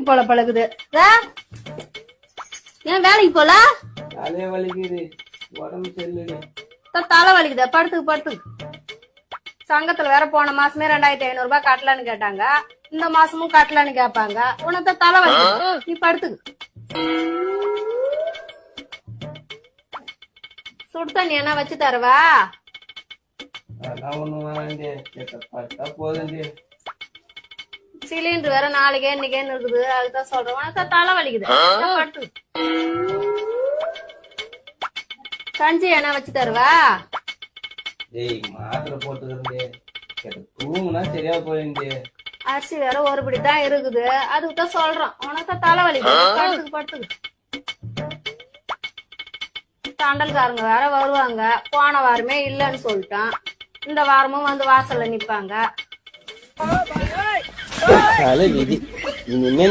போல பழகுது. ஏன் வேலைக்கு போல? தலைய வலிக்குது, உடம்பு சரியில்லை. தலை வலிக்குதா? படுத்துக்கு. சங்கத்துல வேற போன மாசமே 2500 ரூபாய் கட்டலான்னு கேட்டாங்க. இந்த மாசமும் கட்டலான்னு கேட்பாங்க. உனக்கு தலை வலிக்குது, நீ படுத்துக்கு. சுடு தண்ணி என்ன வச்சு தருவா? அதெல்லாம் ஒண்ணும் வேணாண்டி, பட்டா போதுண்டி. சிலிண்டர் வேற நாளைக்கே இன்னைக்கேன்னு இருக்குது. அதுதான் சொல்றேன். உனக்கு தலை வலிக்குது, படுத்து. கஞ்சி என்ன வச்சு தருவா? டேய் மாத்திரை போட்டுக்கிறே, தூங்குனா சரியா போயிண்டி. அரிசி வேற ஒரு படி தான் இருக்குது. அதுக்குதான் சொல்றோம். உனக்கு தலை வலிக்குது, படுத்துக்கு. தண்டல்காரங்க வேற வருவாங்க. போன வாரமே இல்லன்னு சொல்லிட்டான். இந்த வாரமும் வந்து வாசல்ல நிப்பாங்க. விதி இனிமே